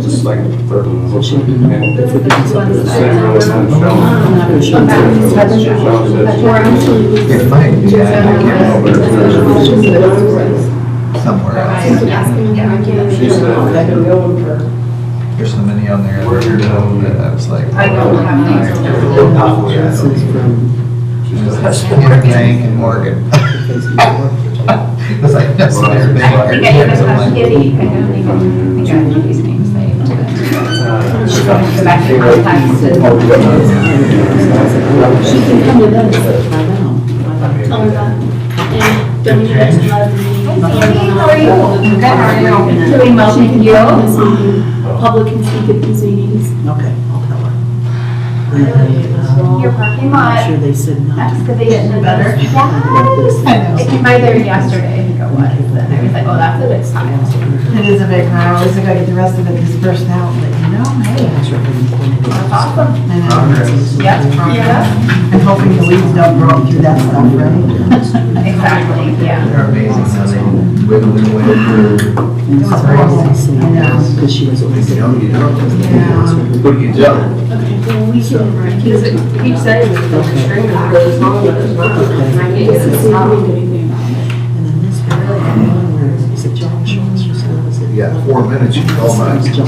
Just like It might be, I can't remember. Somewhere else. she said, There's so many on there that I was like. I don't have Interbank and Morgan. It's like, that's their bank. I think I even have Kitty, I don't even think I have Kitty's name saved. She's going to go back to contacts. She can come with us. Tell her that. And don't you guys love me? How are you? Good, how are you? Doing well, thank you. Public can speak at these meetings. Okay, I'll tell her. Your parking I'm lot sure they said not. excavation better. Yes. I came by there yesterday, I think it was, and I was like, oh, that's a big sign. It is a big pile, at least I gotta get the rest of it dispersed out, but you know, hey. That's awesome. I know. Yes, yeah. I'm hoping the weeds don't grow up through that stuff, right? Exactly, yeah. They're amazing how they wiggle their way through. It was horrible. I know. Because she was always. Yeah. what do you do? Okay, well, we can. Because it keeps saying that the string goes long, but it's not. And I can't get it to stop. And then this one, is it John Schultz or so? Was it? Yeah, 4 minutes, you call mine. John.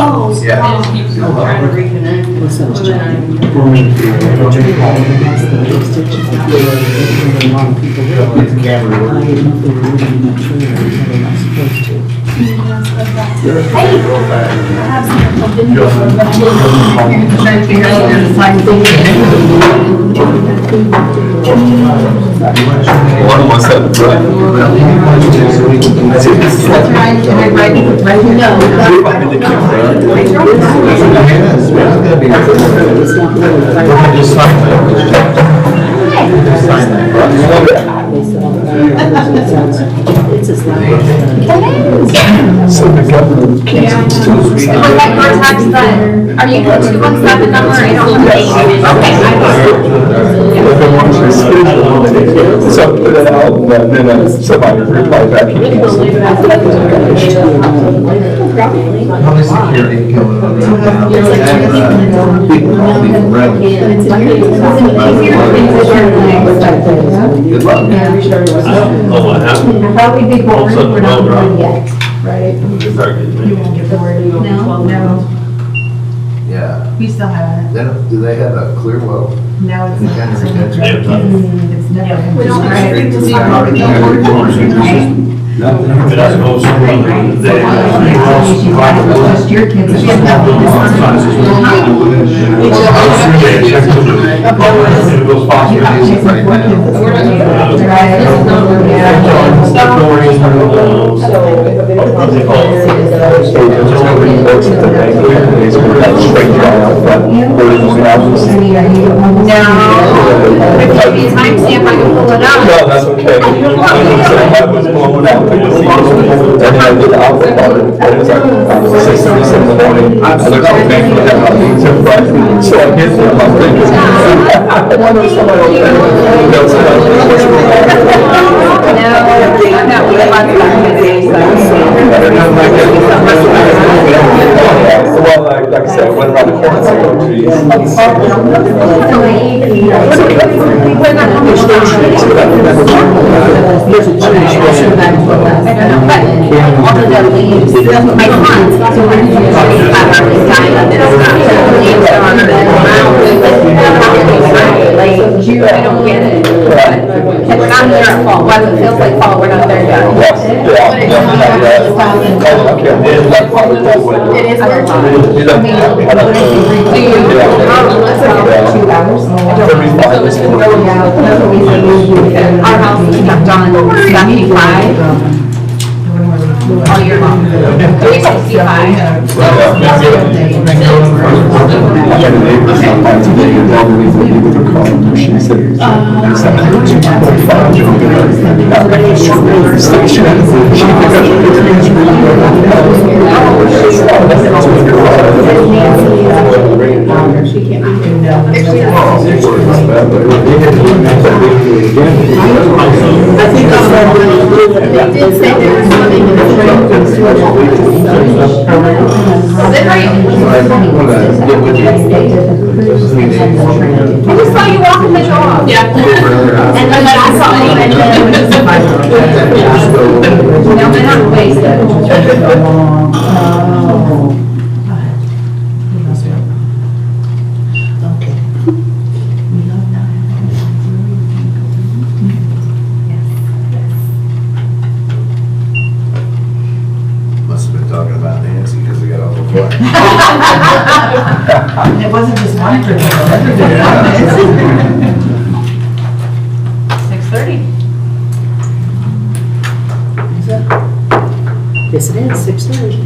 Oh. Yeah. It just keeps trying to reconnect. What's that, And then John? Trying to figure out where to sign things. One was that. That's right, can I write it? No. Just sign that. Just sign that. It's as loud. So the governor canceled too. Like your tax then, are you going to 217 number or you don't have a date? Okay, So I put it out, and then somebody replied back. How much security going on right now? People call me from Red. Good luck. Oh, what happened? Probably be All of a boring, sudden, we're not well, done yet, right? You start getting You me. won't get bored. No. Yeah. We still have They don't, do they have a clear well? it. No, it's Any not. kind of retention? It's never. We don't have Right. to It's see not how already it there. But I suppose someone, they, Just your kids. If you have nothing to sign. It goes faster. You have to take some work in this. Right. No, if you need timestamp, I can pull it up. No, that's okay. I was blowing out, and then I did the outfit part, and it was like 6:37 in the morning. I looked at the bank, and I was surprised, so I hit it, my fingers. I wonder if somebody will. No, I'm not really about Well, like I said, I went around the corner, and I go, geez. I don't get it. But we're not there at fall. While it feels like fall, we're not there yet. It is their time. Do you? Our house is kept on 75 all year long. 365. I had a neighbor stop by today and tell me that he was a call. She said, she can't be here. No. If she Oh, has- they were about that, but they had to announce that they do it again. I think that's what we're gonna do. They did say they were coming in the train. They They want to get with you. I just saw you walking the dog. Yeah. And then I saw you and no, they're not wasted. Okay. Must have been talking about Nancy because we got all the flack. It wasn't just one person. 6:30. Yes, it is, 6:30.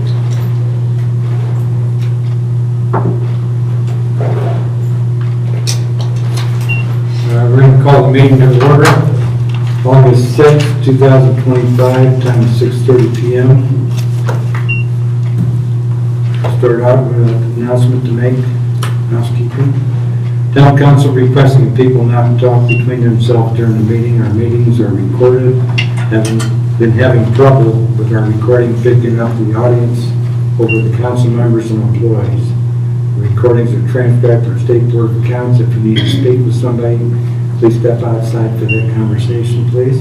We're going to call the meeting to order. August 6th, 2025, time is 6:30 PM. Start out with an announcement to make, housekeeping. Town council requesting people not to talk between themselves during the meeting. Our meetings are recorded. Been having trouble with our recording picking up the audience over the council members and employees. Recordings are transcribed for state board of accounts. If you need to speak with somebody, please step outside for that conversation, please.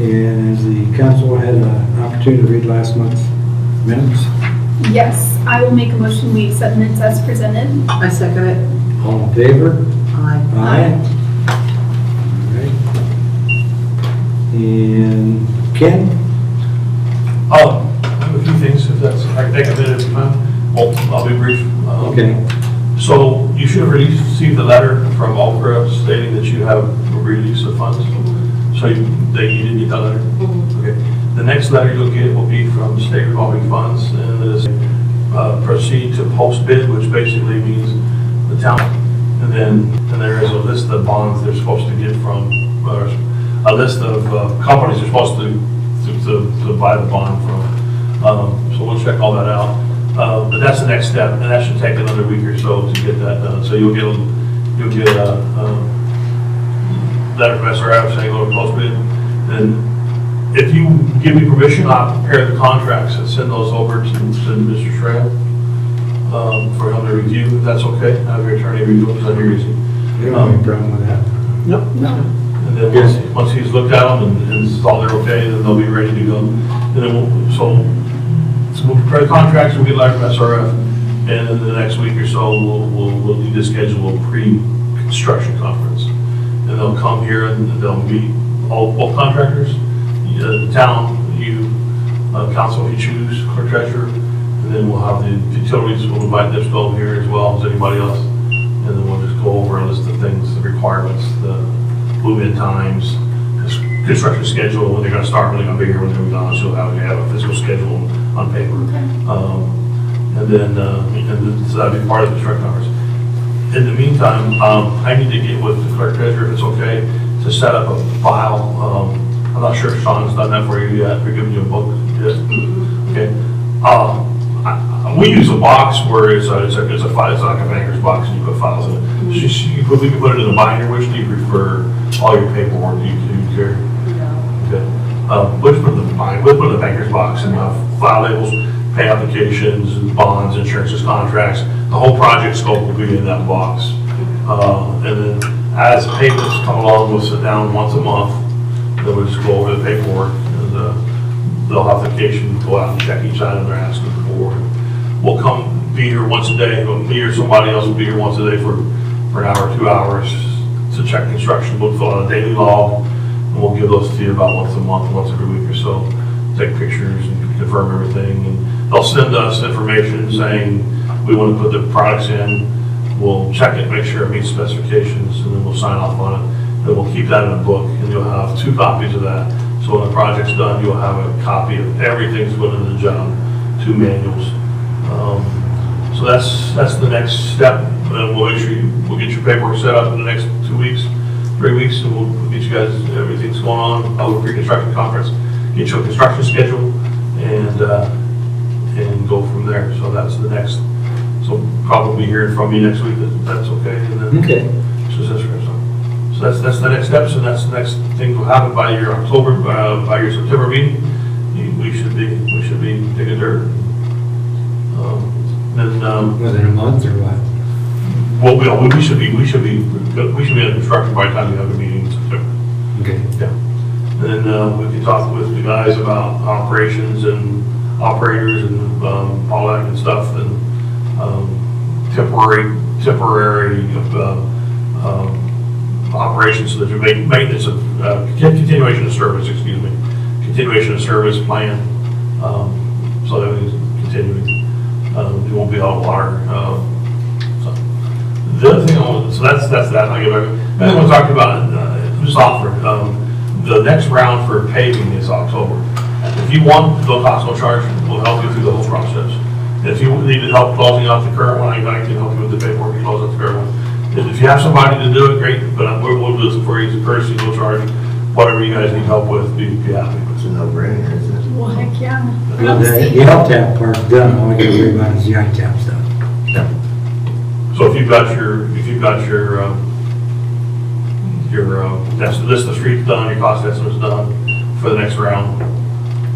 And as the council had an opportunity to read last month's minutes, Yes, I will make a motion, we accept minutes as presented. I second it. all in favor? Aye. Aye. All right. And Ken? I have a few things, if that's, I can take a minute at a time. I'll be brief. Okay. So you should have received a letter from Alpra stating that you have a release of funds. So you didn't get that letter? Okay. The next letter you'll get will be from state revolving funds, and it is proceed to post bid, which basically means the town. And then there is a list of bonds they're supposed to get from, or a list of companies they're supposed to buy the bond from. So we'll check all that out. But that's the next step, and that should take another week or so to get that done. So you'll get a letter from SRF saying go to post bid. Then if you give me permission, I'll prepare the contracts and send those over to Mr. Schramm for him to review, if that's okay. Have your attorney review them, because I hear you. You don't have any problem with that? Nope. And then once he's looked at them and saw they're okay, then they'll be ready to go. And then so we'll prepare the contracts, we'll get a letter from SRF, and in the next week or so, we'll need to schedule a pre-construction conference. And they'll come here and they'll meet both contractors, the town, you, council if you choose, clerk treasurer, and then we'll have the utilities, we'll invite them to go here as well as anybody else. And then we'll just go over a list of things, the requirements, the move-in times, construction schedule, when they're gonna start, when they're gonna be here, when they're gonna be gone, so have a physical schedule on paper. And then so that'd be part of the construction conference. In the meantime, I need to get with the clerk treasurer, if it's okay, to set up a file. I'm not sure if Sean's done that for you yet, we're giving you a book. Yes? Okay. We use a box where it's a file, it's like a banker's box, and you put files in it. We can put it in a binder. Which do you prefer all your paperwork do you carry? Okay. We'll just put it in the binder. We'll put it in the banker's box and file labels, pay applications, bonds, insurances, contracts. The whole project scope will be in that box. And then as payments come along, we'll sit down once a month. Then we'll just go over the paperwork, and they'll have the application, go out and check each item they're asking for. We'll be here once a day, me or somebody else will be here once a day for an hour, 2 hours to check construction. We'll fill out a daily log, and we'll give those to you about once a month, once every week or so. Take pictures and confirm everything. And they'll send us information saying we want to put the products in. We'll check it, make sure it meets specifications, and then we'll sign off on it. Then we'll keep that in a book, and you'll have 2 copies of that. So when the project's done, you'll have a copy of everything that's put in the job, 2 manuals. So that's the next step. And we'll make sure we'll get your paperwork set up in the next 2 weeks, 3 weeks, and we'll get you guys everything's going on. I'll pre-construction conference, get you a construction schedule, and go from there. So that's the next. So So probably hearing from you next week, that's okay, and then. Okay. So that's the next steps, and that's the next thing will happen by your October, by your September meeting. We should be digging dirt. Within a month or what? Well, we should be in construction by the time we have a meeting in September. Okay. Yeah. And then we can talk with the guys about operations and operators and all that good stuff, and temporary operations, so that you make maintenance of continuation of service, continuation of service plan, so that is continuing. It won't be out of water. So the other thing so that's that. I give it. And then we'll talk about just offer the next round for paving is October. If you want, no cost, no charge, we'll help you through the whole process. And if you need help closing out the current one, I can help you with the paperwork to close out the current one. If you have somebody to do it, great, but we'll do this for you as a courtesy, no charge. Whatever you guys need help with, be happy. It's a no-brainer, isn't it? Well, heck yeah. Well, the LTAP part's done, all we gotta worry about is the ITAP stuff. So if you've got your that's the list of streets done, your cost estimate's done for the next round.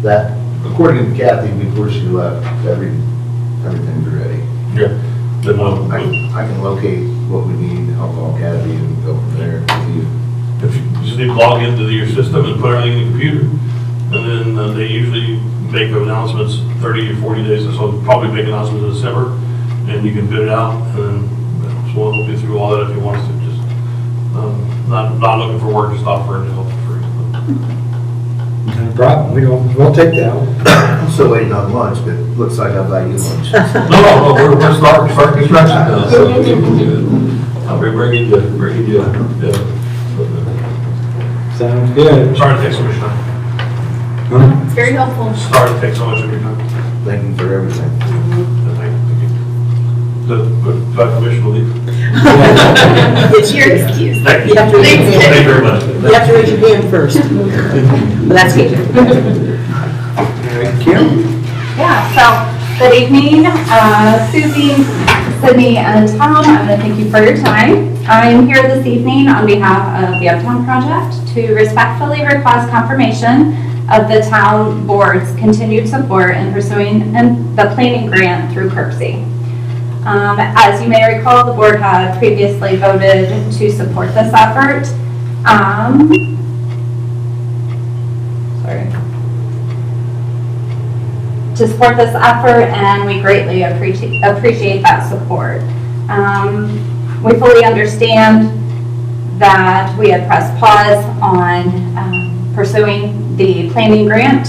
That, according to Kathy, before she left, everything's ready. Yeah. Then I can locate what we need, I'll call Kathy and go from there. if you just need to log into your system and put everything in the computer, and then they usually make announcements 30 or 40 days, so probably make announcements in December, and you can bid it out, and then so we'll help you through all that if you want us to. Just not looking for work, just offering to help for free. No problem, we'll take that. I'm still waiting on lunch, but looks like I'll buy you lunch. No, we're starting construction now, so I'll be bringing you. Sounds good. Sorry to take so much time. It's very helpful. Sorry to take so much of your time. Thank you for everything. Thank you. Do I have permission to leave? It's your excuse. Thank you. You have to raise your Thank you hand. very much. You have to raise your hand first. But that's good. Kim? Yeah, so, good evening, Susie, Sydney, and Tom. I want to thank you for your time. I am here this evening on behalf of the Uptown Project to respectfully request confirmation of the town board's continued support in pursuing the planning grant through CURPC. As you may recall, the board had previously voted to support this effort. To support this effort, and we greatly appreciate that support. We fully understand that we had pressed pause on pursuing the planning grant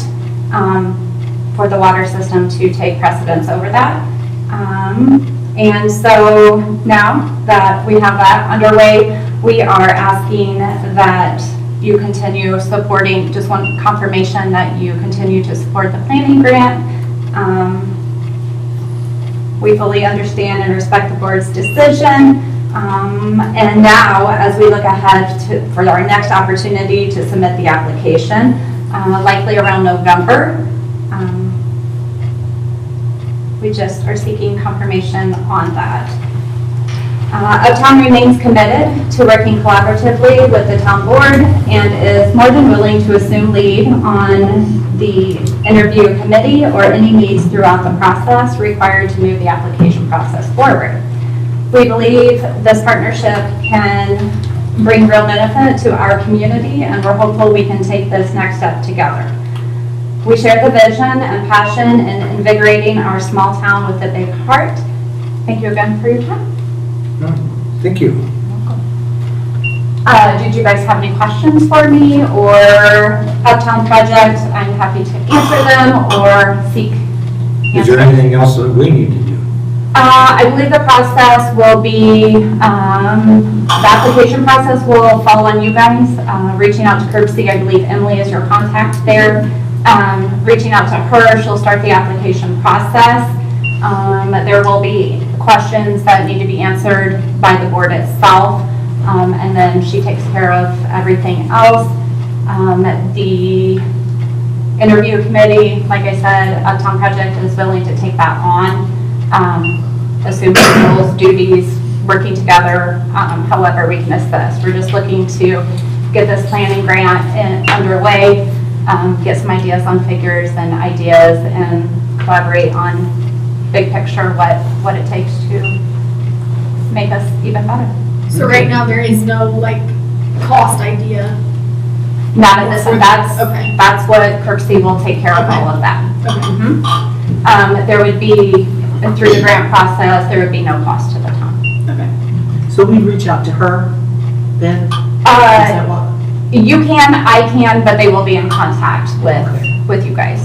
for the water system to take precedence over that. And so now that we have that underway, we are asking that you continue supporting, just want confirmation that you continue to support the planning grant. We fully understand and respect the board's decision. And now, as we look ahead for our next opportunity to submit the application, likely around November, we just are seeking confirmation on that. Uptown remains committed to working collaboratively with the town board and is more than willing to assume lead on the interview committee or any needs throughout the process required to move the application process forward. We believe this partnership can bring real benefit to our community, and we're hopeful we can take this next step together. We share the vision and passion in invigorating our small town with a big heart. Thank you again for your time. Thank you. Did you guys have any questions for me or Uptown Project? I'm happy to answer them or seek Is there answers. anything else that we need to do? I believe the process will be, the application process will fall on you guys. Reaching out to CURPC, I believe Emily is your contact there. Reaching out to her, she'll start the application process. There will be questions that need to be answered by the board itself, and then she takes care of everything else. The interview committee, like I said, Uptown Project is willing to take that on. assume roles, duties, working together, however we can assist. We're just looking to get this planning grant underway, get some ideas on figures and ideas, and collaborate on big picture what it takes to make us even better. So right now, there is no like cost idea. Not at this, and Okay. that's what Kirksey will take care of all of that. Okay. There would be, through the grant process, there would be no cost to the town. So we reach out to her then? Is that what? You can, I can, but they will be in contact with you guys.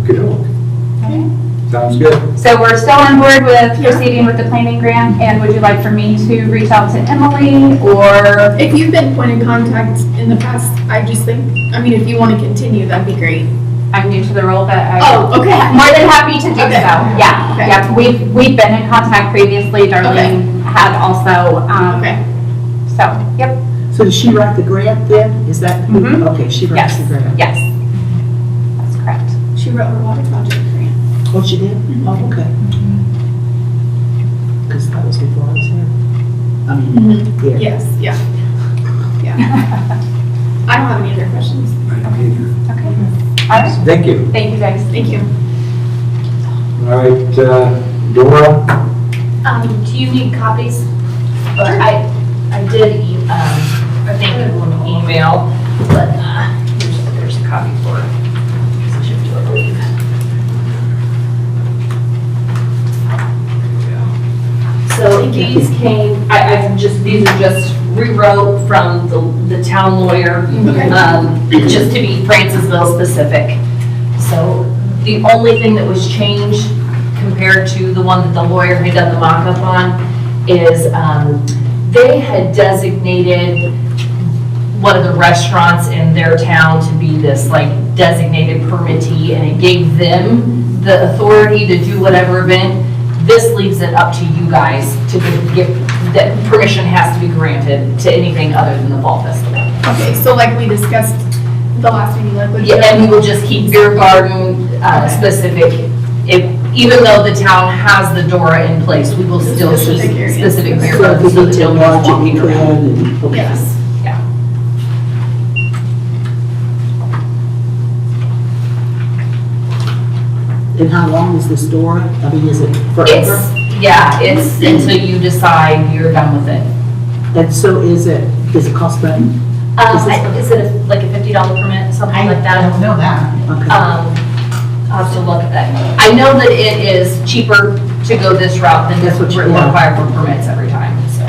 Okay. Sounds good. So we're still on board with proceeding with the planning grant, and would you like for me to reach out to Emily, or? If you've been point of contact in the past, I just think, I mean, if you want to continue, that'd be great. I'm new to the role, but Oh, okay. more than happy to do Okay. so. Yeah, Okay. yeah. We've been in contact previously. Darlene had also. Okay. So, yep. So does she write the grant then? Is that? Mhm. Okay, she writes Yes. the grant. Yes. That's correct. She wrote her water project grant. Oh, she did? Oh, okay. Because that was before I was here. I mean, here. Yes, yeah. Yeah. I don't have any other questions. Okay. All right. Thank you. Thank you, guys. Thank you. All right, Dora? Do you need copies? But I did, I think an email, but there's a copy for it. So should do it, I believe. So these came, these are just rewrote from the town lawyer, just to be Francesville specific. So the only thing that was changed compared to the one that the lawyer had done the mock-up on is they had designated one of the restaurants in their town to be this like designated permittee, and it gave them the authority to do whatever event. This leaves it up to you guys to get, that permission has to be granted to anything other than the fall festival. Okay, so like we discussed the last meeting, like with. Yeah, and we will just keep beer garden specific. Even though the town has the DORA in place, we will still keep Specific areas. specific beer So if gardens so we that need to nobody's enlarge it, we walking can. around. and- okay. Yes. Yeah. And how long is this door? I mean, is it forever? It's until you decide you're done with it. And so does it cost money? Is it like a $50 permit, something like that? I don't know that. Okay. I'll have to look at that. I know that it is cheaper to go this route than That's what you- require for permits every time, so.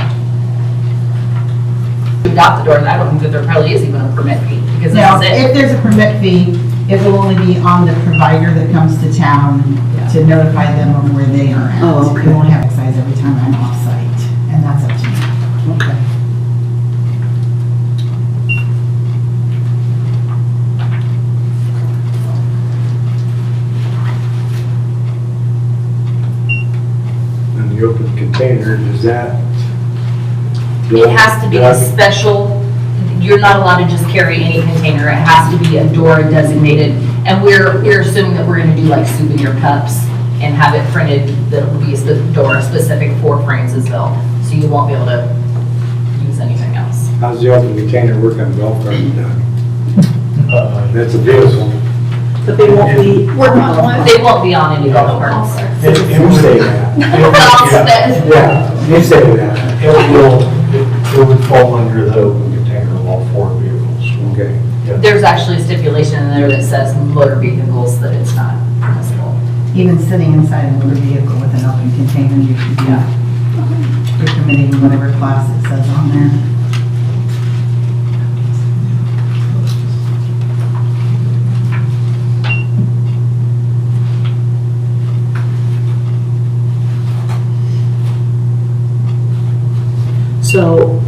We got the door, and I don't think that there probably is even a permit fee, because No, this is if it. there's a permit fee, it will only be on the provider that comes to town to notify them of where they are at. Oh, okay. We won't have excise every time I'm off-site, and that's up to me. Okay. And the open container, does that? It has to be a special, you're not allowed to just carry any container, it has to be a DORA designated. And we're assuming that we're gonna do like souvenir cups and have it printed that will be DORA specific for Francesville, so you won't be able to use anything else. How's the open container work on golf cart? That's a vehicle. But they won't be. Work on one. They won't be on any golf carts. You say that. Yeah, you say that. It would fall under the open container law for vehicles. Okay. There's actually a stipulation in there that says motor vehicles, that it's not permissible. Even sitting inside a motor vehicle with an open container, you should be, you're committing whatever class it says on there. So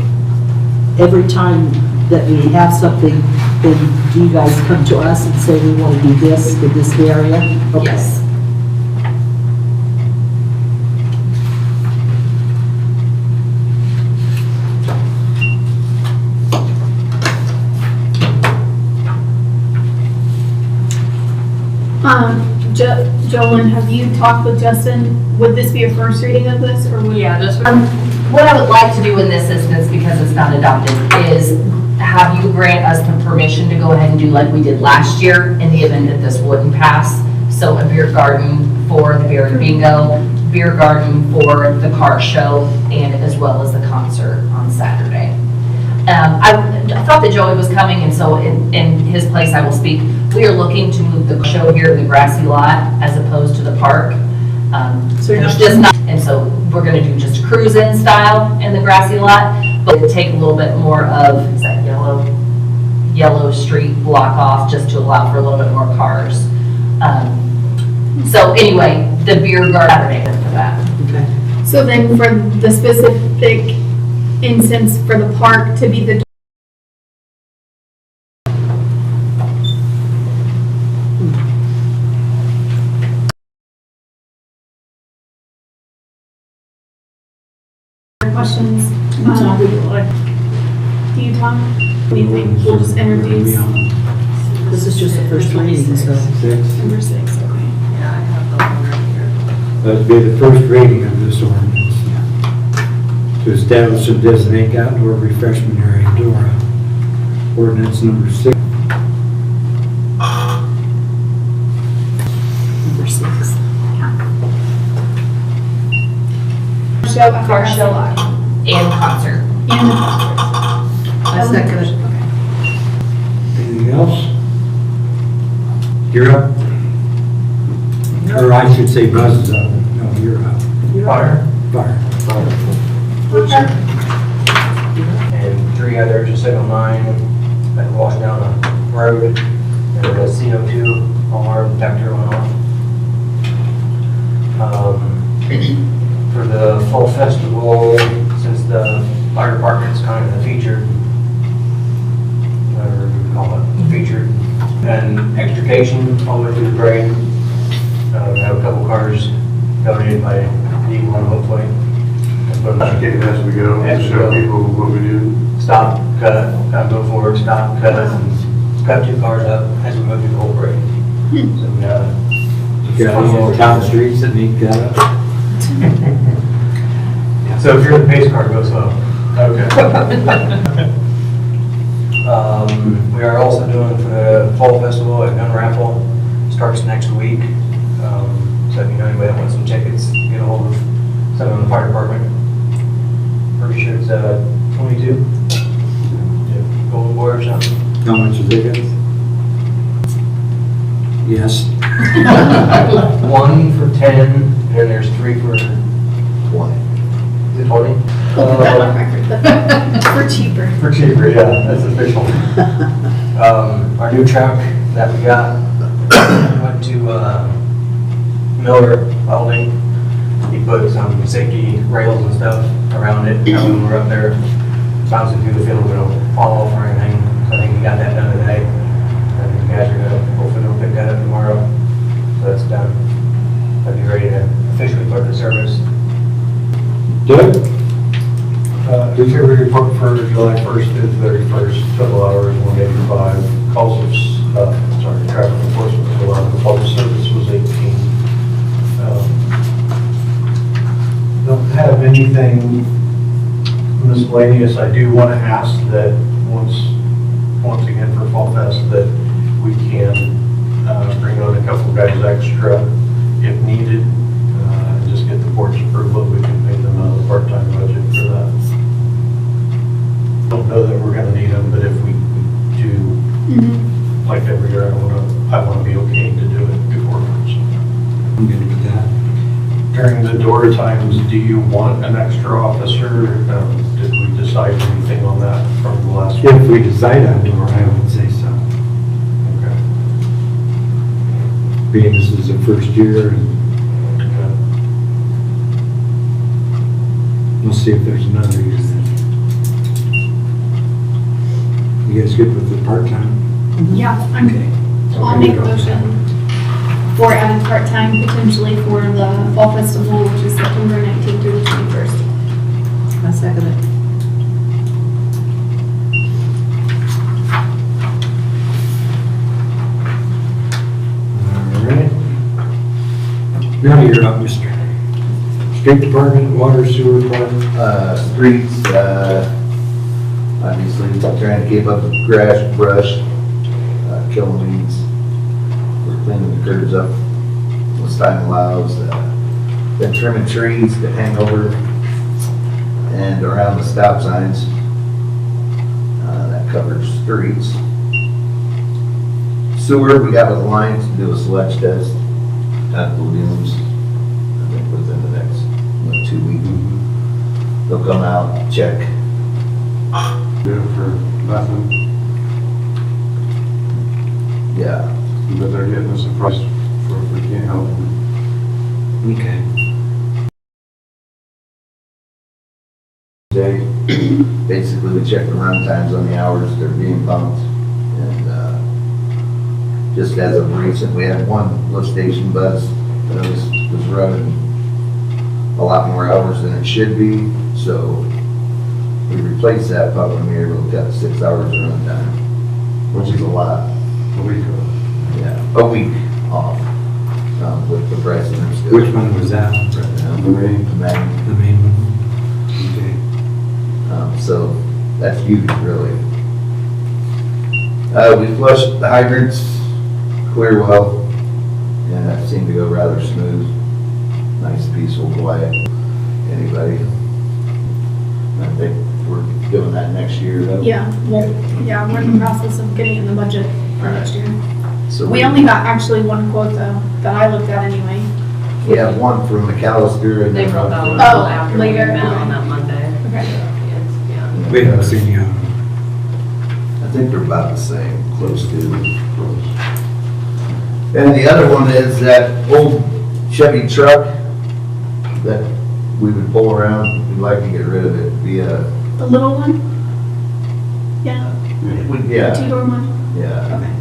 every time that we have something, then do you guys come to us and say we want to do this in this area? Okay. Yes. Jolyn, have you talked with Justin? Would this be a first reading of this, or would? Yeah, what I would like to do in this instance, because it's not adopted, is have you grant us the permission to go ahead and do like we did last year in the event that this wouldn't pass. So a beer garden for the beer and bingo, beer garden for the car show, and as well as the concert on Saturday. I thought that Joey was coming, and so in his place I will speak. We are looking to move the show here in the grassy lot as opposed to the park. So you're There's not- just not, and so we're gonna do just cruise-in style in the grassy lot, but to take a little bit more of, is that yellow street block off, just to allow for a little bit more cars. So anyway, the beer garden Saturday for that. Okay. So then for the specific instance for the park to be the questions? Do you, Tom? What do you think? We'll just introduce This is just the first reading, so. number 6, okay. That'd be the first reading of this ordinance. To establish and designate outdoor refreshment area, DORA. Ordinance number 6. Number 6. Show at the Car grassy show lot. and concert. And the concert. I second it. Okay. Anything else? You're up. Or I should say Buzz is up. No, you're up. Fire. Fire. And 3 others are sitting on mine that washed down the road. There was a CO2 alarm detector went off. For the fall festival, since the fire department's kind of the featured, whatever you call it, featured, and extrication all the way through the parade. We have a couple cars donated by D1 hopefully. Educate as we go, As we show go. people what we do. Stop, cut, go forward, stop, cut, and cut 2 cars up as we move through the whole parade. So we got You got any town streets that need cut up? So if you're in the pace car, go slow. Okay. We are also doing for the fall festival at Gun Raffle, starts next week. So if you know anybody that wants some tickets, get a hold of someone in the fire department. Pretty sure it's 22. Golden Boy or something. How much are tickets? Yes. 1 for 10, and then there's 3 for 20. Is it 20? We'll put that on record. For cheaper. For cheaper, yeah, that's official. Our new truck that we got went to Miller Welding. He put some safety rails and stuff around it. And when we're up there bouncing through the field, we don't fall off or anything. So I think we got that done today. And the guys are gonna, hopefully they'll pick that up tomorrow. So that's done. I'll be ready to officially start the service. Doug? Utility report for July 1st to 31st, total hours 185. Calls of, traffic enforcement was 11, public service was 18. Don't have anything miscellaneous. I do want to ask that once again for Fall Fest, that we can bring on a couple guys extra if needed. Just get the board's approval, we can pay them out of the part-time budget for that. Don't know that we're gonna need them, but if we do, like every year, I wanna be okay to do it before. So. I'm good with that. During the door times, do you want an extra officer? Did we decide anything on that from the last one? If we decide on door, I would say so. Okay. Being this is the first year, and Okay. we'll see if there's another year then. You guys good with the part-time? Yeah, I'm good. I'll make a motion for adding part-time potentially for the fall festival, which is September 19th through the 21st. I second it. All right. Now you're up, Mr. Street Department, Water Sewer Department. Streets, obviously trying to keep up with grass, brush, killing weeds. We're cleaning the curbs up as time allows. Been trimming trees that hang over and around the stop signs. That covers streets. Sewer, we got with the lines to do a sludge test at Williams. I think within the next 2 weeks. They'll come out, check. Good for nothing, Yeah. but they're getting us a price for if we can't help them. Okay. Basically, we check the run times on the hours they're being pumped. And just as of recent, we had one lift station bus that was running a lot more hours than it should be. So we replaced that pump and we were able to cut 6 hours of run time, which is a lot. A week ago. Yeah, a week off with the price of their schedule. Which one was that? The main. The main one? Okay. So that's huge, really. We flushed the hydrants clear well, and that seemed to go rather smooth. Nice, peaceful, quiet. Anybody? I think we're doing that next year, though. Yeah, well, yeah, we're in the process of getting in the budget for next year. So We only got actually one quote though, that I looked at anyway. We have one from McAllister and They then rolled one out from. Oh, after we later, met on okay. that Monday. Okay. Yeah. We haven't seen you. I think they're about the same, close to. And the other one is that old Chevy truck that we would pull around. We'd like to get rid of it via, The little one? Yeah, yeah, two-door one? yeah. Okay.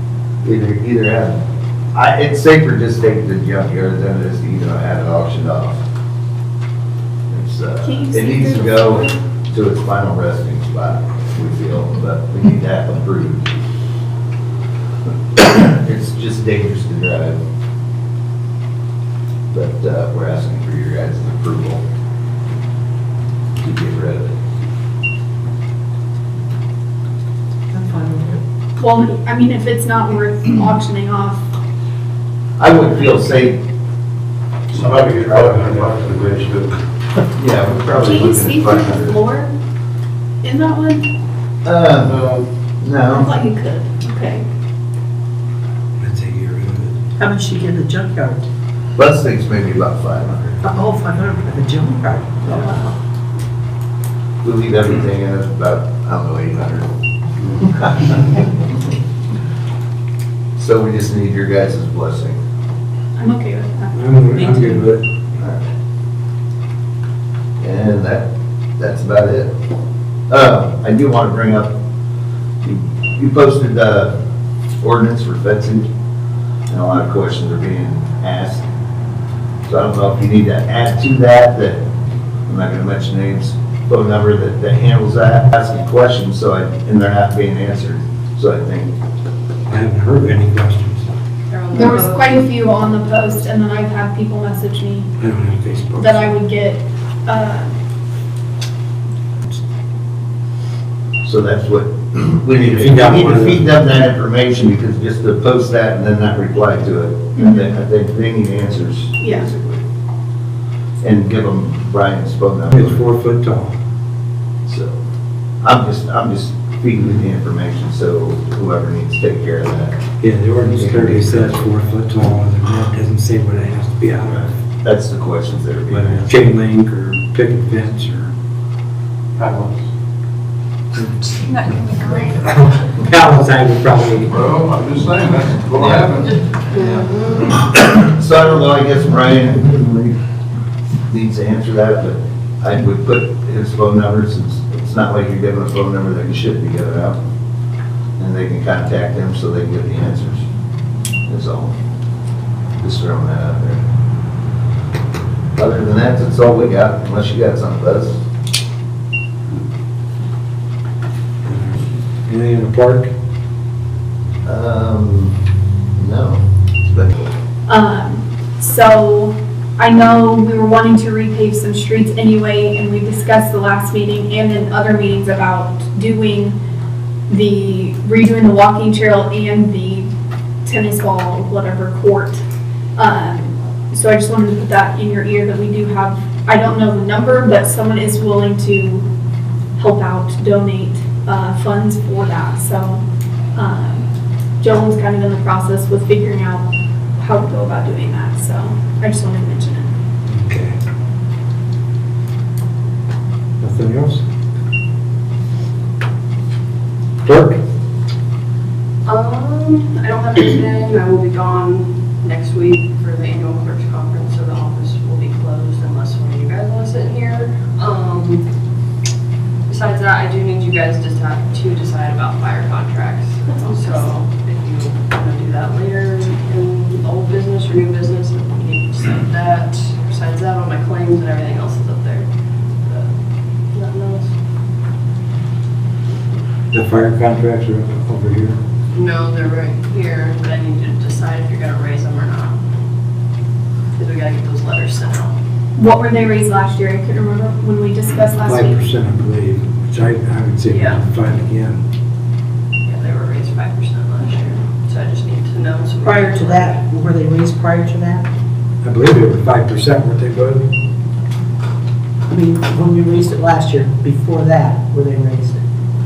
Either have, it's safer just take it to the junkyard than it is to have it auctioned off. It's, Can't you it see needs to through the go floor? to its final resting spot, we feel, but we need to have approved. It's just dangerous to drive. But, we're asking for your guys' approval to get rid of it. I'm fine with it. Well, I mean, if it's not worth auctioning off, I would feel safe, Somebody could probably $100 to the bridge, but yeah, we're probably can you looking see at through the 500. floor in that one? I No, thought you could, okay. I'd say get rid of it. How much you get in the junkyard? bus thing's maybe about 500. Oh, 500 for the junkyard. Oh, wow. We leave everything in it about, I don't know, 800. So we just need your guys' blessing. I'm okay with that. I'm good with it. Alright. And that's about it. I do want to bring up, you posted the ordinance for fencing, and a lot of questions are being asked. So I don't know if you need to add to that, I'm not gonna mention names, phone number that handles that, asking questions, and they're not being answered. So I think, I haven't heard any questions. There was quite a few on the post, and then I've had people message me I don't have Facebook. that I would get, so that's what, we need Feed that one. to feed them that information, because just to post that and then not reply to it, I think they need answers, Yeah. basically. And give them Brian's phone number. It's 4 foot tall. So, I'm just feeding you the information, so whoever needs to take care of that. Yeah, the ordinance clearly says 4 foot tall, and that doesn't say what it has to be out of. That's the questions that are being Whether it's asked. chain link or picket fence or. pallets. Pallets, I would probably. Well, I'm just saying, that's what happened. So I don't know, I guess Brian needs to answer that, but I would put his phone number, since it's not like you're giving a phone number that you shouldn't be giving out. And they can contact him so they can get the answers. That's all. Just throwing that out there. Other than that, that's all we got, unless you got something, Buzz. Anything in the park? No. But so I I know we were wanting to repave some streets anyway, and we discussed the last meeting and in other meetings about redoing the walking trail and the tennis ball, whatever court. So I just wanted to put that in your ear that we do have, I don't know the number, but someone is willing to help out, donate funds for that. So Joan's kind of in the process with figuring out how to go about doing that. So I just wanted to mention it. Okay. Nothing else? Clerk? I don't have anything. I will be gone next week for the annual clerks conference, so the office will be closed unless one of you guys want to sit here. Besides that, I do need you guys to decide about fire contracts. So if you want to do that later in old business or new business, you need to decide that. Besides that, all my claims and everything else is up there. But nothing else. The fire contracts are over here. No, they're right here, but I need to decide if you're gonna raise them or not. Because we gotta get those letters sent out. What were they raised last year? I couldn't remember when we discussed last week. 5%, I believe, which I would say Yeah. 5 again. Yeah, they were raised 5% last year, so I just need to know. So we Prior can- to that, were they raised prior to that? I believe they were 5%, weren't they, Bud? I mean, when we raised it last year, before that, were they raised?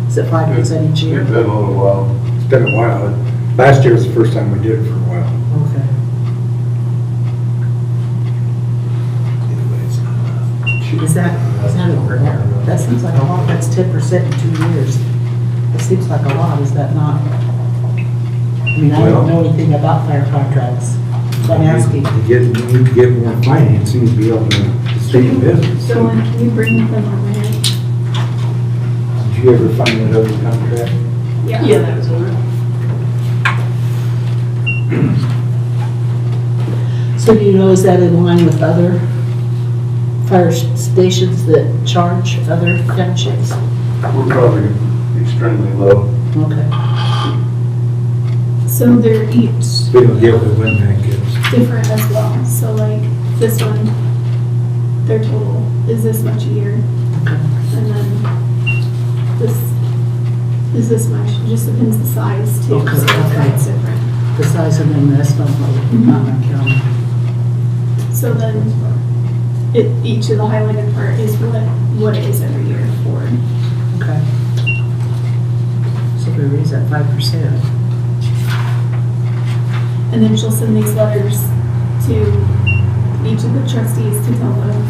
Is it 5% each year? It's been a little while. It's been a while. Last year was the first time we did it for a while. Okay. Is that over there? That seems like a lot, that's 10% in 2 years. That seems like a lot, is that not? I mean, I don't know anything about fire contracts, so I'm asking. You need to get more financing to be able to stay in business. So can you bring them over here? Did you ever find that other contract? Yeah, that was over. So do you know, is that in line with other fire stations that charge other townships? We're probably extremely low. Okay. So they're each We don't get what Win Bank gives. different as well. So like this one, their total is this much a year. And then this is this much. It just depends the size too. Okay, So okay. it's different. The size of them, that's not my county. So then each of the highlighted part is what it is every year for. Okay. So we raise that 5%. And then she'll send these letters to each of the trustees to tell them.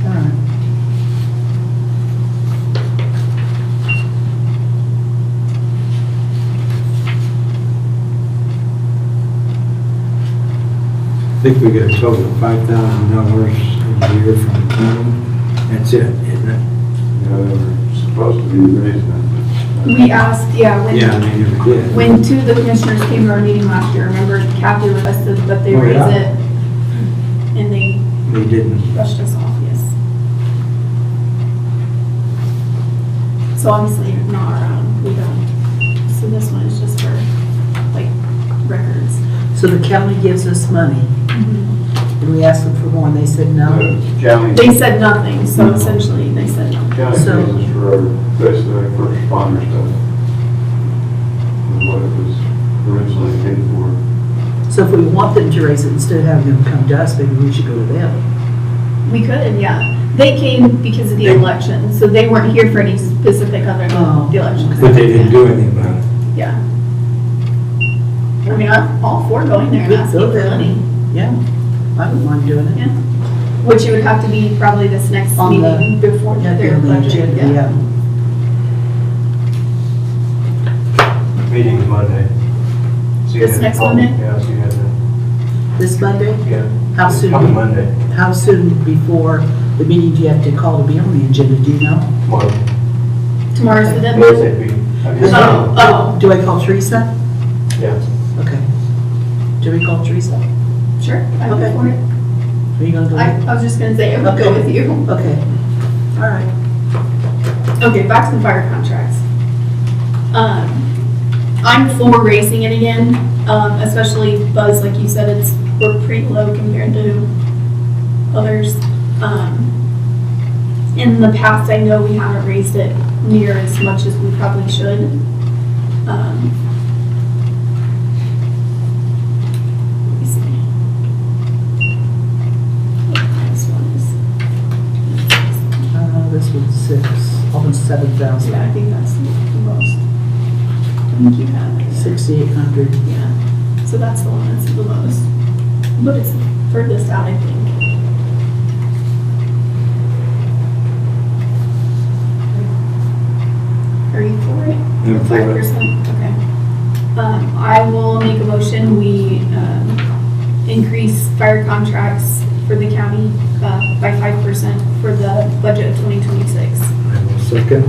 All right. I think we get a total of $5,000 a year from the county. That's it, isn't it? You know, they were supposed to be raising it. We asked, when They never did. when two of the commissioners came to our meeting last year, remember Kathy requested that they Oh, raise yeah. it, and they They didn't. brushed us off, yes. So obviously not our own, we don't. So this one is just for, like, records. So the county gives us money, and we asked them for more, and they said no. The county, They said nothing, so essentially they said no. county So- pays us for our, basically first responder stuff. And what it was originally paid for. So if we want them to raise it, instead of having them come to us, maybe we should go to them. We could, yeah. They came because of the election, so they weren't here for any specific other Oh, than the election. But they didn't do anything about it. Yeah. I mean, I'm all for going there and asking for money. Yeah, I wouldn't mind doing it. Yeah. Which it would have to be probably this next On the- meeting before Yeah, their on the budget. agenda, yeah. Meeting's Monday. See you This at next home. Monday? Yeah, see you at This Monday? Yeah. How soon? Coming Monday. How soon before the meeting do you have to call to be on the agenda, do you know? Well, Tomorrow's the deadline? ASAP. I guess- Oh, Do I call Teresa? Yeah. Okay. Do we call Teresa? sure, I'm Okay. for it. Are you gonna go? I was just gonna say, I would go Okay. with you. Okay. All right. Okay, back to the fire contracts. I'm for racing it again, especially Buzz, like you said, it's we're pretty low compared to others. In the past, I know we haven't raised it near as much as we probably should. Let me see. This one is. This one's almost 7,000. Yeah, I think that's the most. I think you have it. 6,800. Yeah, so that's the one that's the most, but it's furthest out, I think. Are you for it? I'm for it. 5%? Okay. I will make a motion, we increase fire contracts for the county by 5% for the budget of 2026. I will second.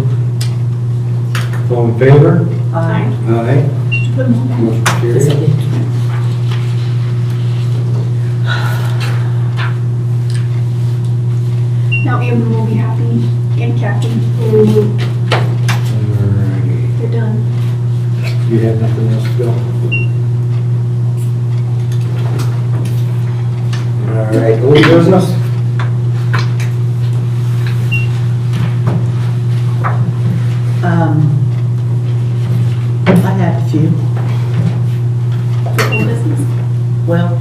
All in favor? Aye. Aye. Did you put them all back? Motion Yes, I carried. did. Now Amber will be happy, and Captain, Alrighty. they're done. You have nothing else, Bill? All right, old business? I had a few. For full business. Well,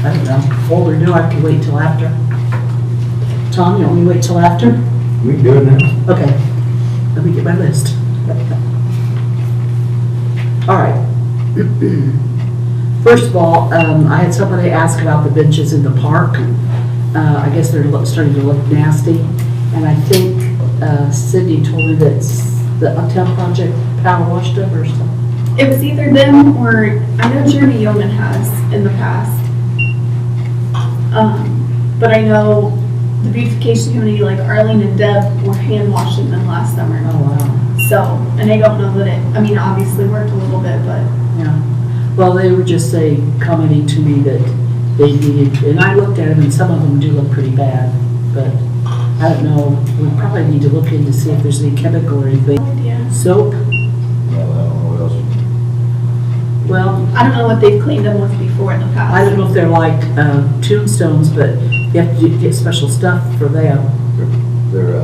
I don't know. What we're doing, I can wait till after. Tom, you want me to wait till after? We can do it now. Okay. Let me get my list. All right. First of all, I had somebody ask about the benches in the park. I guess they're starting to look nasty. And I think Cindy told me that the Uptown Project power washed them or something. It was either them or, I know Jeremy Yeoman has in the past. But I know the beautification committee, like Arlene and Deb, were hand washing them last summer. Oh, wow. So, and I don't know that it, I mean, obviously worked a little bit, but Yeah. Well, they were just commenting to me that they needed, and I looked at them and some of them do look pretty bad, but I don't know. We probably need to look in to see if there's any chemical or anything. yeah. Soap? Well, I don't know what else. Well, I don't know what they've cleaned them with before in the past. I don't know if they're like tombstones, but you have to get special stuff for them. They're,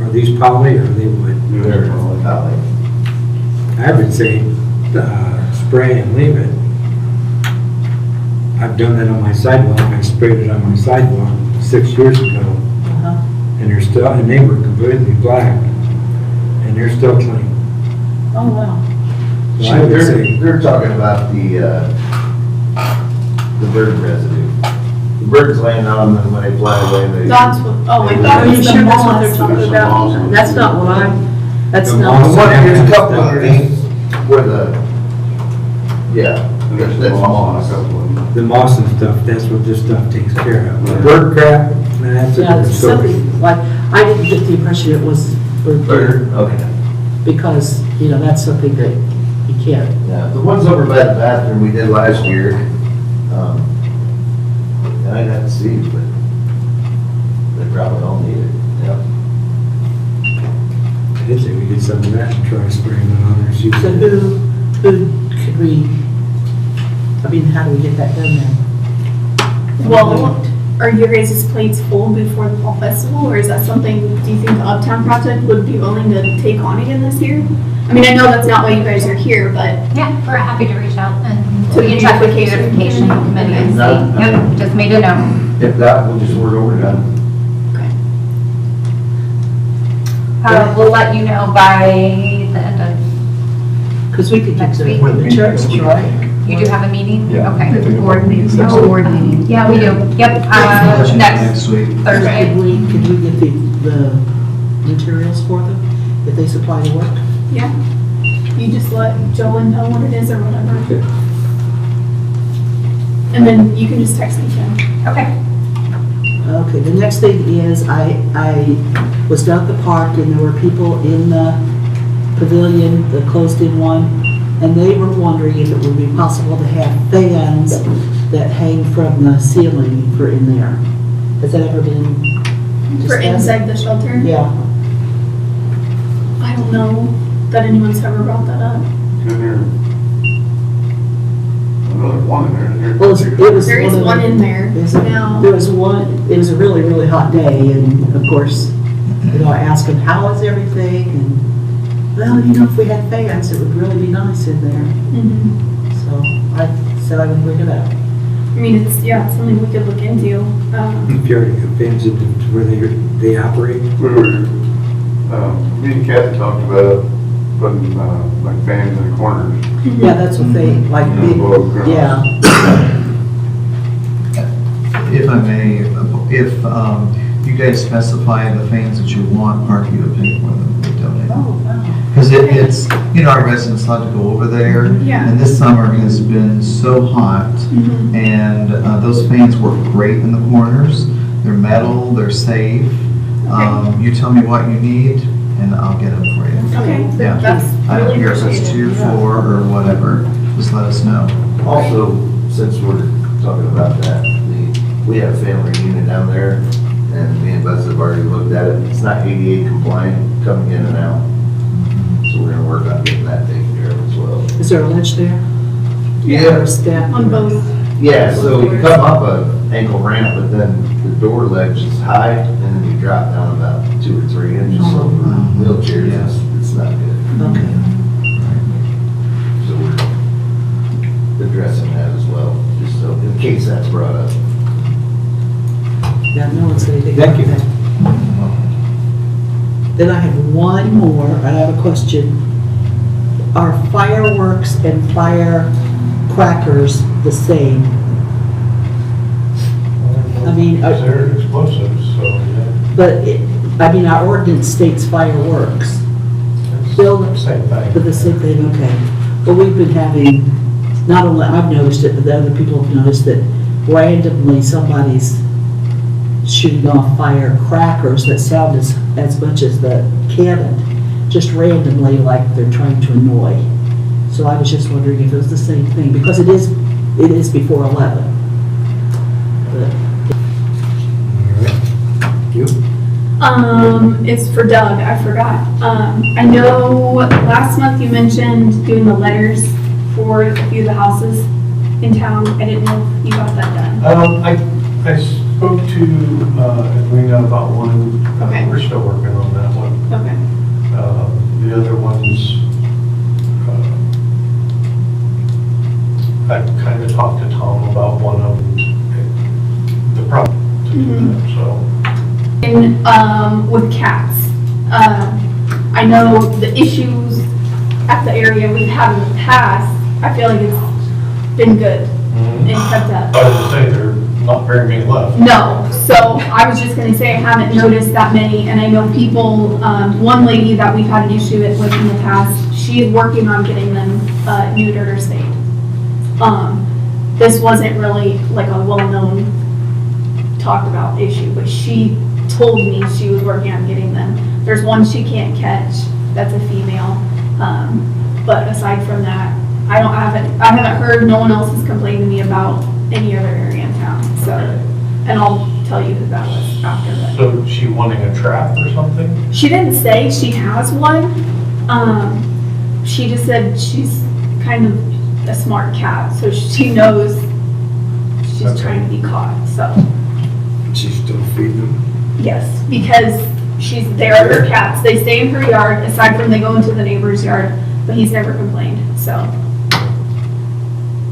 Are these poly or are they wood? they're probably. I would say spray and leave it. I've done that on my sidewalk. I sprayed it on my sidewalk 6 years ago. Uh-huh. And they were completely black. And they're still clean. Oh, wow. So I would say, They're talking about the bird residue. The birds land on them when they fly away, they. That's what, oh, I thought Are it you was the sure that's what they're moss. talking about? That's not what that's The not. moss- There's a couple of things where that's moss. the moss and stuff, that's what this stuff takes care of. The bird crap, that's a Yeah, different it's story. something, like, I didn't get the impression it was bird Bird, okay. because, that's something that you can't. Yeah, the ones over by the bathroom we did last year, and I'd have to see, but they probably don't need it, yeah. I did say we did some of that and try spraying it on there. See So who could we, how do we get that done then? Well, are your guys' plates full before the fall festival, or is that something, do you think the Uptown Project would be willing to take on again this year? I mean, I know that's not why you guys are here, but Yeah, we're happy to reach out and To we can check with beautification beautification committee and see. Okay. Yep, just made a note. If not, we'll just work over it on. We'll let you know by the end of, Because we could get Next to week. the church, right? you do have a meeting? Yeah. Okay. Board meeting. Board meeting. Yeah, we do. Yep, next week. Thursday. Could we get the materials for them if they supply the work? yeah. You just let Joellen know what it is or whatever. Okay. And then you can just text me, Jen. Okay. Okay, the next thing is, I was down at the park and there were people in the pavilion, the closed-in one, and they were wondering if it would be possible to have fans that hang from the ceiling for in there. Has that ever been For discussed? inside the shelter? Yeah. I don't know that anyone's ever brought that up. I don't Well, there's one in there. Well, it was. There is of one the- in there There now. was one, it was a really, really hot day, and of course, I asked him, how is everything? And, well, if we had fans, it would really be nice in there. Mhm. So I said I would bring it up. I mean, it's something we could look into. If you're fans of where they operate, We were, me and Kathy talked about putting, like fans in the corners. Yeah, that's what they, like, yeah. If I may, if you guys specify the fans that you want Parkview to pay for them, we donate. Oh, wow. Because it's, our residents love to go over there. Yeah. And this summer has been so hot, Mhm. and those fans work great in the corners. They're metal, they're safe. You tell me what you need, and I'll get them for you. Okay, Yeah. that's I don't really care if it's appreciated. 2, 4, or whatever, just let us know. Also, since we're talking about that, we have a family reunion down there, and me and Buzz have already looked at it. It's not ADA compliant coming in and out. So we're gonna work on getting that taken care of as well. Is there a ledge there? Yeah. Or a step? On both. Yeah, so you come up a ankle ramp, but then the door ledge is high, and then you drop down about 2 or 3 inches. So for wheelchairs, it's not good. Okay. So we're addressing that as well, just so, in case that's brought up. Yeah, no one said anything. Thank about you. that. Then I have one more, and I have a question. Are fireworks and firecrackers the same? I mean, They're explosives, so, yeah. but our ordinance states fireworks. Still, Same thing. but the same thing, okay. Well, we've been having, not only, I've noticed it, but the other people have noticed that randomly somebody's shooting off firecrackers that sound as much as the cannon, just randomly, like they're trying to annoy. So I was just wondering if it was the same thing, because it is before 11. But you? It's for Doug, I forgot. I know last month you mentioned doing the letters for a few of the houses in town. I didn't know if you got that done. I spoke to Edwina about one. Okay. We're still working on that one. Okay. The other ones, I kind of talked to Tom about one of them, the problem to do that, so. And with cats, I know the issues at the area we've had in the past, I feel like it's been good and kept up. I was gonna say, there are not very many left. No, so I was just gonna say I haven't noticed that many, and I know people, one lady that we've had an issue with in the past, she is working on getting them neutered or spayed. This wasn't really like a well-known talked about issue, but she told me she was working on getting them. There's one she can't catch, that's a female, but aside from that, I haven't heard, no one else has complained to me about any other area in town, so, and I'll tell you who that was after that. So she wanting a trap or something? She didn't say she has one, she just said she's kind of a smart cat, so she knows she's Okay. trying to be caught, so, She still feed them? yes, because there are her cats, they stay in her yard, aside from they go into the neighbor's yard, but he's never complained, so.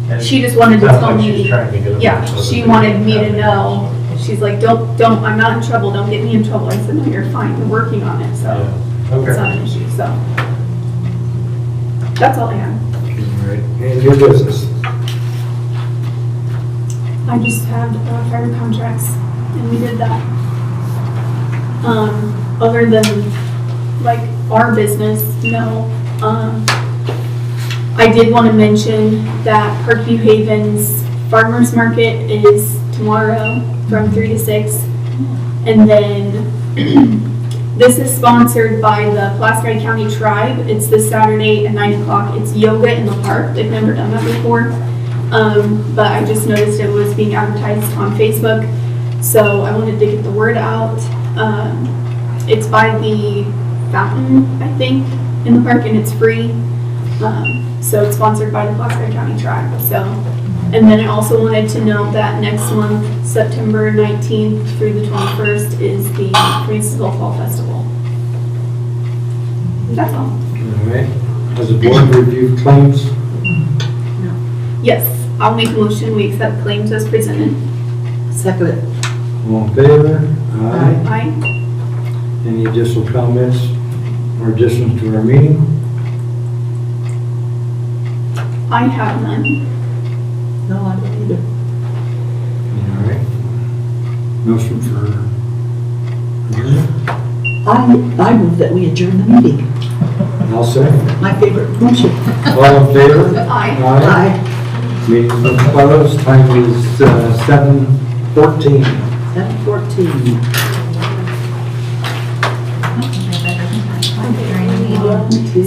And She just wanted to sounds tell like me, she's trying to get them yeah, so that she they wanted don't me have to any know. issues. She's like, don't, I'm not in trouble, don't get me in trouble. I said, no, you're fine, you're working on it, so Yeah, it's not okay. an issue, so. That's all I have. All right, and your business? I just had fire contracts, and we did that. Other than, like, our business, no. I did want to mention that Parkview Haven's Farmers Market is tomorrow from 3 to 6. And then, this is sponsored by the Pulaski County Tribe. It's this Saturday at 9 o'clock. It's yoga in the park. They've never done that before. But I just noticed it was being advertised on Facebook, so I wanted to get the word out. It's by the fountain, I think, in the park, and it's free. So it's sponsored by the Pulaski County Tribe, so. And then I also wanted to note that next month, September 19th through the 21st, is the Francesville Fall Festival. That's all. All right. Has the board reviewed claims? Yes, I'll make a motion, we accept claims as presented. Second it. All in favor? Aye. Aye. Any additional comments or additions to our meeting? I have none. No, I don't either. All right. Motion for adjournment? I move that we adjourn the meeting. I'll second. My favorite motion. All in favor? Aye. Aye. Meeting's been closed. Time is 7:14. 7:14. During the meeting.